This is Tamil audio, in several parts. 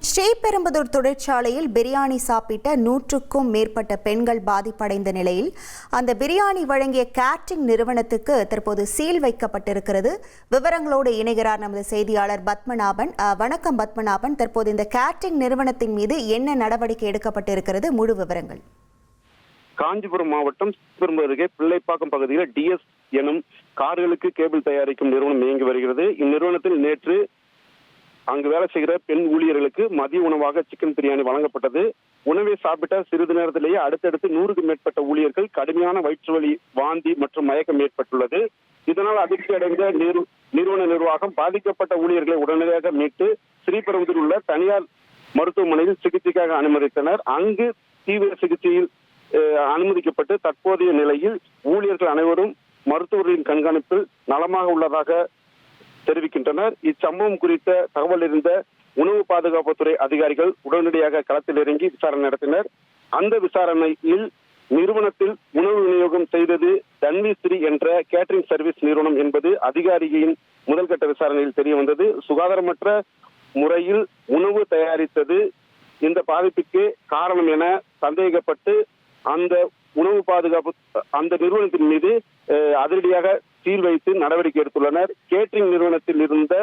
ஸ்ரீபெரும்புதூர் தொழிற்சாலையில் பிரியாணி சாப்பிட்ட 100க்கும் மேற்பட்ட பெண்கள் பாதிப்படைந்த நிலையில் அந்த பிரியாணி வழங்கிய கேட்டரிங் நிறுவனத்துக்கு தற்போது சீல் வைக்கப்பட்டிருக்கிறது. விவரங்களோடு இணைகிறார் நமது செய்தியாளர் பத்மநாபன். வணக்கம் பத்மநாபன். தற்போது இந்த கேட்டரிங் நிறுவனத்தின் மீது என்ன நடவடிக்கை எடுக்கப்பட்டிருக்கிறது? முழு விவரங்கள். காஞ்சிபுரம் மாவட்டம் ஸ்ரீபெரும்புதூர் அருகே பிள்ளைப்பாக்கம் பகுதியில் டிஎஸ் எனும் கார்களுக்கு கேபிள் தயாரிக்கும் நிறுவனம் இயங்கி வருகிறது. இந்நிறுவனத்தில் நேற்று அங்கு வேலை செய்கிற பெண் ஊழியர்களுக்கு மதிய உணவாக சிக்கன் பிரியாணி வழங்கப்பட்டது. உணவை சாப்பிட்ட சிறிது நேரத்திலேயே அடுத்தடுத்து 100க்கும் மேற்பட்ட ஊழியர்கள் கடுமையான வயிற்று வலி, வாந்தி மற்றும் மயக்கம் ஏற்பட்டுள்ளது. இதனால் அதிர்ச்சி அடைந்த நிறுவன நிர்வாகம் பாதிக்கப்பட்ட ஊழியர்களை உடனடியாக மீட்டு ஸ்ரீபெரும்புதூரில் உள்ள தனியார் மருத்துவமனையில் சிகிச்சைக்காக அனுமதித்தனர். அங்கு தீவிர சிகிச்சையில் அனுமதிக்கப்பட்டு தற்போதைய நிலையில் ஊழியர்கள் அனைவரும் மருத்துவர்களின் கண்காணிப்பில் நலமாக உள்ளதாக தெரிவிக்கின்றனர். இச்சம்பவம் குறித்த தகவல் இருந்த உணவு பாதுகாப்புத்துறை அதிகாரிகள் உடனடியாக களத்தில் இறங்கி விசாரணை நடத்தினர். அந்த விசாரணையில் நிறுவனத்தில் உணவு விநியோகம் செய்தது தன்விஸ்ரீ என்ற கேட்டரிங் சர்வீஸ் நிறுவனம் என்பது அதிகாரியின் முதல்கட்ட விசாரணையில் தெரிய வந்தது. சுகாதாரமற்ற முறையில் உணவு தயாரித்தது இந்த பாதிப்புக்கு காரணம் என சந்தேகப்பட்டு அந்த உணவு பாதுகாப்பு அந்த நிறுவனத்தின் மீது அதிரடியாக சீல் வைத்து நடவடிக்கை எடுத்துள்ளனர். கேட்டரிங் நிறுவனத்தில் இருந்த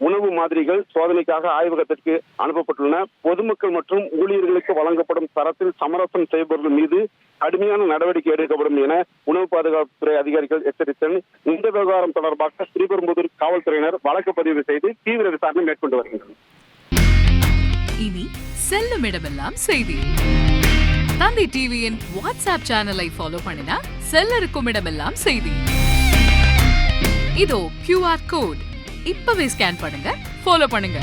உணவு மாதிரிகள் சோதனைக்காக ஆய்வகத்திற்கு அனுப்பப்பட்டுள்ளன. பொதுமக்கள் மற்றும் ஊழியர்களுக்கு வழங்கப்படும் தரத்தில் சமரசம் செய்பவர்கள் மீது கடுமையான நடவடிக்கை எடுக்கப்படும் என உணவு பாதுகாப்புத்துறை அதிகாரிகள் எச்சரித்தனர். இந்த விவகாரம் தொடர்பாக ஸ்ரீபெரும்புதூர் காவல்துறையினர் வழக்கு பதிவு செய்து தீவிர விசாரணை மேற்கொண்டு வருகின்றனர். இனி செல்லும் இடமெல்லாம் செய்தி. தந்தி டிவியின் வாட்ஸ்அப் சேனலை ஃபாலோ பண்ணினா செல்ல இருக்கும் இடமெல்லாம் செய்தி. இதோ QR கோட் இப்பவே ஸ்கேன் பண்ணுங்க, ஃபாலோ பண்ணுங்க.